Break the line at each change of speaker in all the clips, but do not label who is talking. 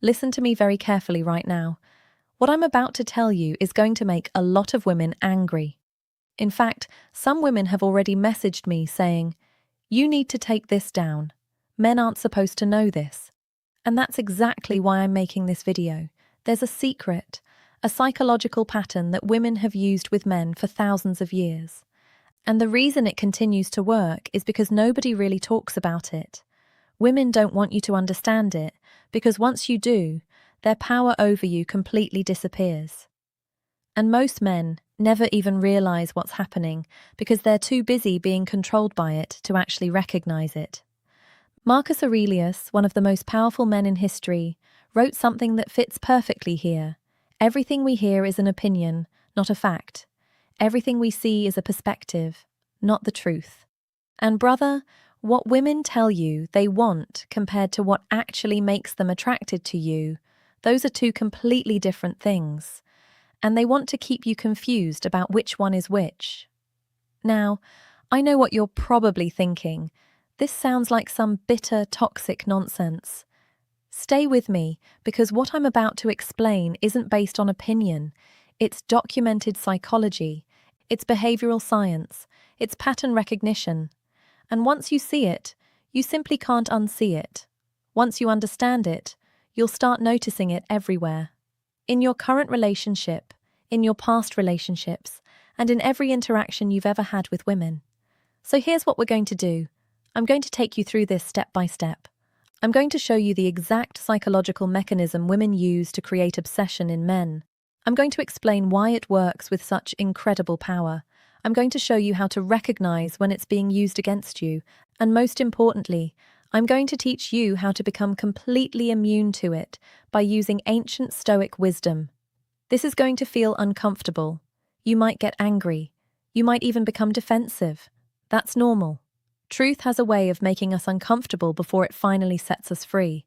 Listen to me very carefully right now. What I'm about to tell you is going to make a lot of women angry. In fact, some women have already messaged me saying, "You need to take this down. Men aren't supposed to know this." And that's exactly why I'm making this video. There's a secret, a psychological pattern that women have used with men for thousands of years. And the reason it continues to work is because nobody really talks about it. Women don't want you to understand it, because once you do, their power over you completely disappears. And most men never even realize what's happening because they're too busy being controlled by it to actually recognize it. Marcus Aurelius, one of the most powerful men in history, wrote something that fits perfectly here. Everything we hear is an opinion, not a fact. Everything we see is a perspective, not the truth. And brother, what women tell you they want compared to what actually makes them attracted to you, those are two completely different things. And they want to keep you confused about which one is which. Now, I know what you're probably thinking. This sounds like some bitter, toxic nonsense. Stay with me, because what I'm about to explain isn't based on opinion. It's documented psychology, it's behavioral science, it's pattern recognition. And once you see it, you simply can't unsee it. Once you understand it, you'll start noticing it everywhere. In your current relationship, in your past relationships, and in every interaction you've ever had with women. So here's what we're going to do. I'm going to take you through this step by step. I'm going to show you the exact psychological mechanism women use to create obsession in men. I'm going to explain why it works with such incredible power. I'm going to show you how to recognize when it's being used against you. And most importantly, I'm going to teach you how to become completely immune to it by using ancient Stoic wisdom. This is going to feel uncomfortable. You might get angry. You might even become defensive. That's normal. Truth has a way of making us uncomfortable before it finally sets us free.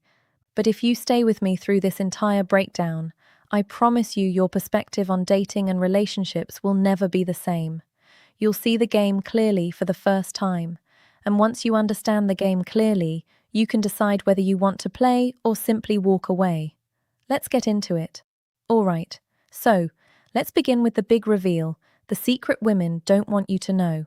But if you stay with me through this entire breakdown, I promise you your perspective on dating and relationships will never be the same. You'll see the game clearly for the first time. And once you understand the game clearly, you can decide whether you want to play or simply walk away. Let's get into it. All right, so let's begin with the big reveal, the secret women don't want you to know.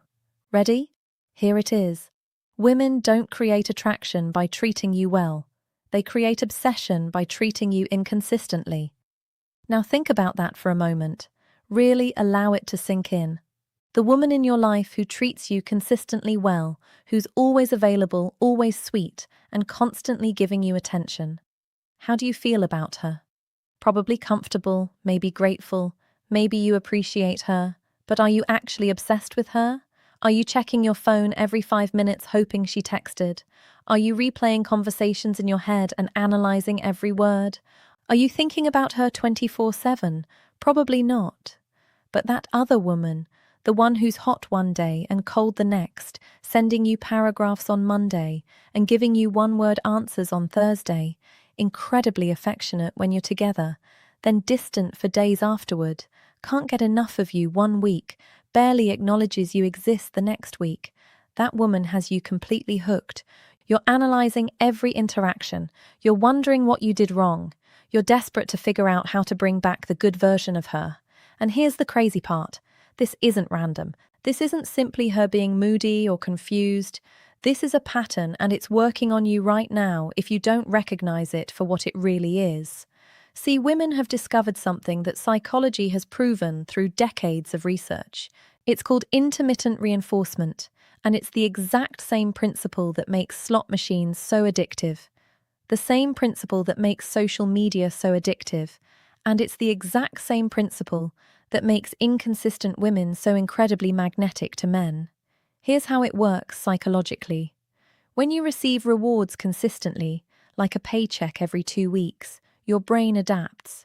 Ready? Here it is. Women don't create attraction by treating you well. They create obsession by treating you inconsistently. Now think about that for a moment. Really allow it to sink in. The woman in your life who treats you consistently well, who's always available, always sweet, and constantly giving you attention. How do you feel about her? Probably comfortable, maybe grateful, maybe you appreciate her, but are you actually obsessed with her? Are you checking your phone every 5 minutes hoping she texted? Are you replaying conversations in your head and analyzing every word? Are you thinking about her 24/7? Probably not. But that other woman, the one who's hot one day and cold the next, sending you paragraphs on Monday and giving you one-word answers on Thursday, incredibly affectionate when you're together, then distant for days afterward, can't get enough of you one week, barely acknowledges you exist the next week. That woman has you completely hooked. You're analyzing every interaction. You're wondering what you did wrong. You're desperate to figure out how to bring back the good version of her. And here's the crazy part. This isn't random. This isn't simply her being moody or confused. This is a pattern, and it's working on you right now if you don't recognize it for what it really is. See, women have discovered something that psychology has proven through decades of research. It's called intermittent reinforcement, and it's the exact same principle that makes slot machines so addictive. The same principle that makes social media so addictive. And it's the exact same principle that makes inconsistent women so incredibly magnetic to men. Here's how it works psychologically. When you receive rewards consistently, like a paycheck every 2 weeks, your brain adapts.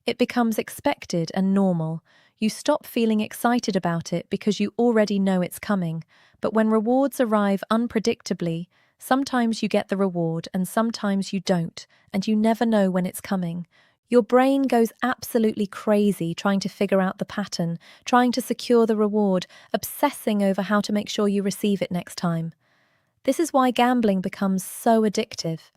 It becomes expected and normal. You stop feeling excited about it because you already know it's coming. But when rewards arrive unpredictably, sometimes you get the reward and sometimes you don't, and you never know when it's coming. Your brain goes absolutely crazy trying to figure out the pattern, trying to secure the reward, obsessing over how to make sure you receive it next time. This is why gambling becomes so addictive.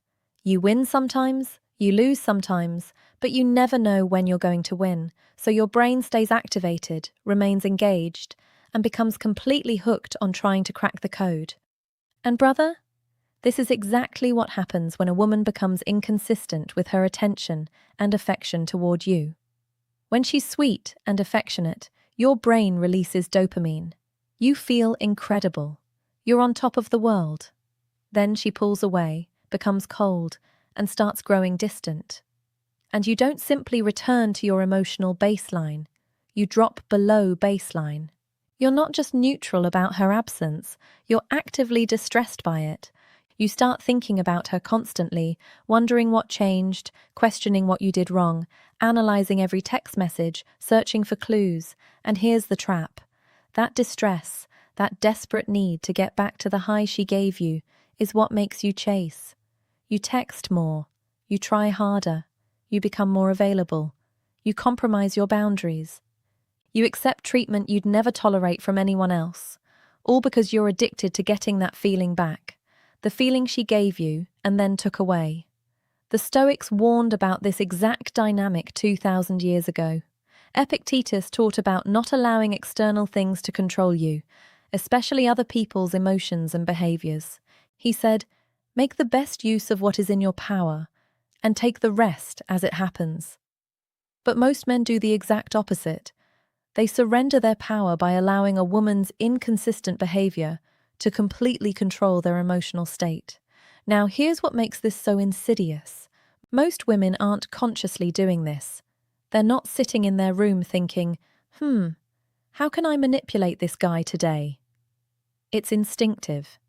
You win sometimes, You lose sometimes, but you never know when you're going to win, so your brain stays activated, remains engaged, and becomes completely hooked on trying to crack the code. And brother, this is exactly what happens when a woman becomes inconsistent with her attention and affection toward you. When she's sweet and affectionate, your brain releases dopamine. You feel incredible. You're on top of the world. Then she pulls away, becomes cold, and starts growing distant. And you don't simply return to your emotional baseline. You drop below baseline. You're not just neutral about her absence, you're actively distressed by it. You start thinking about her constantly, wondering what changed, questioning what you did wrong, analyzing every text message, searching for clues. And here's the trap. That distress, that desperate need to get back to the high she gave you, is what makes you chase. You text more. You try harder. You become more available. You compromise your boundaries. You accept treatment you'd never tolerate from anyone else, all because you're addicted to getting that feeling back, the feeling she gave you and then took away. The Stoics warned about this exact dynamic 2,000 years ago. Epictetus taught about not allowing external things to control you, especially other people's emotions and behaviors. He said, "Make the best use of what is in your power, and take the rest as it happens." But most men do the exact opposite. They surrender their power by allowing a woman's inconsistent behavior to completely control their emotional state. Now, here's what makes this so insidious. Most women aren't consciously doing this. They're not sitting in their room thinking, how can I manipulate this guy today? It's instinctive.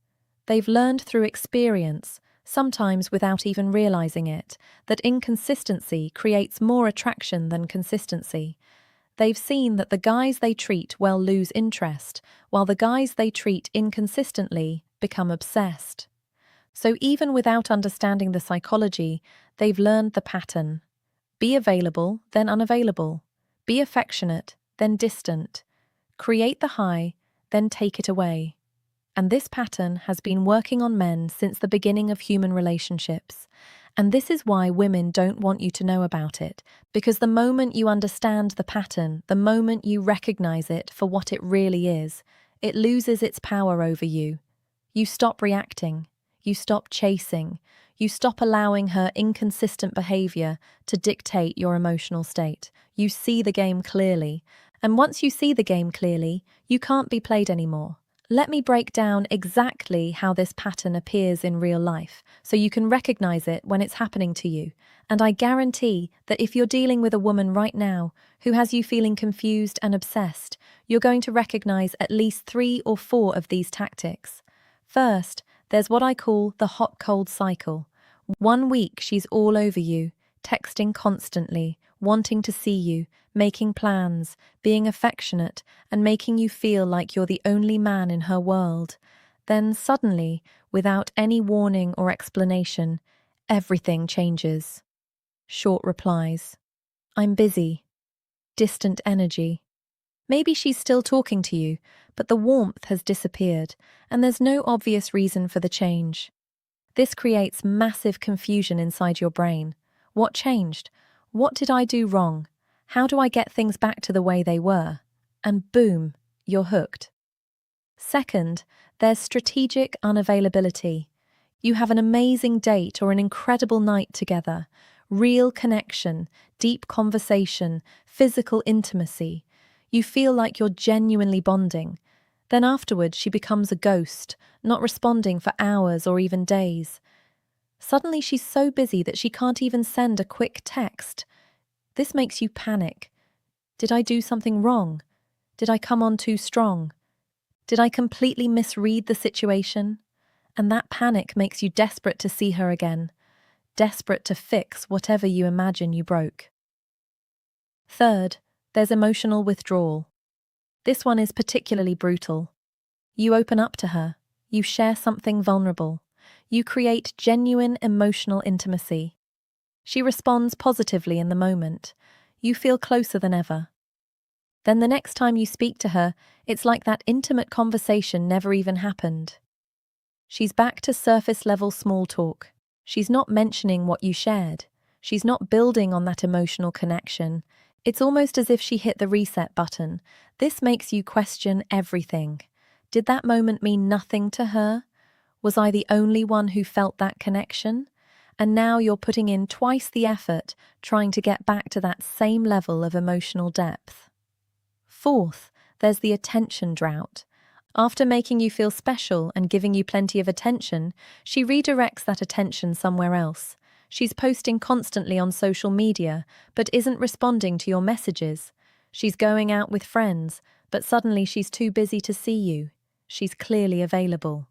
They've learned through experience, sometimes without even realizing it, that inconsistency creates more attraction than consistency. They've seen that the guys they treat well lose interest, while the guys they treat inconsistently become obsessed. So even without understanding the psychology, they've learned the pattern. Be available, then unavailable. Be affectionate, then distant. Create the high, then take it away. And this pattern has been working on men since the beginning of human relationships. And this is why women don't want you to know about it, because the moment you understand the pattern, the moment you recognize it for what it really is, it loses its power over you. You stop reacting. You stop chasing. You stop allowing her inconsistent behavior to dictate your emotional state. You see the game clearly. And once you see the game clearly, you can't be played anymore. Let me break down exactly how this pattern appears in real life, so you can recognize it when it's happening to you. And I guarantee that if you're dealing with a woman right now who has you feeling confused and obsessed, you're going to recognize at least 3 or 4 of these tactics. First, there's what I call the hot-cold cycle. 1 week she's all over you, texting constantly, wanting to see you, making plans, being affectionate, and making you feel like you're the only man in her world. Then suddenly, without any warning or explanation, everything changes. Short replies. I'm busy. Distant energy. Maybe she's still talking to you, but the warmth has disappeared, and there's no obvious reason for the change. This creates massive confusion inside your brain. What changed? What did I do wrong? How do I get things back to the way they were? And boom, you're hooked. Second, there's strategic unavailability. You have an amazing date or an incredible night together. Real connection, deep conversation, physical intimacy. You feel like you're genuinely bonding. Then afterwards she becomes a ghost, not responding for hours or even days. Suddenly she's so busy that she can't even send a quick text. This makes you panic. Did I do something wrong? Did I come on too strong? Did I completely misread the situation? And that panic makes you desperate to see her again, desperate to fix whatever you imagine you broke. Third, there's emotional withdrawal. This one is particularly brutal. You open up to her. You share something vulnerable. You create genuine emotional intimacy. She responds positively in the moment. You feel closer than ever. Then the next time you speak to her, it's like that intimate conversation never even happened. She's back to surface-level small talk. She's not mentioning what you shared. She's not building on that emotional connection. It's almost as if she hit the reset button. This makes you question everything. Did that moment mean nothing to her? Was I the only one who felt that connection? And now you're putting in twice the effort trying to get back to that same level of emotional depth. Fourth, there's the attention drought. After making you feel special and giving you plenty of attention, she redirects that attention somewhere else. She's posting constantly on social media, but isn't responding to your messages. She's going out with friends, but suddenly she's too busy to see you. She's clearly available.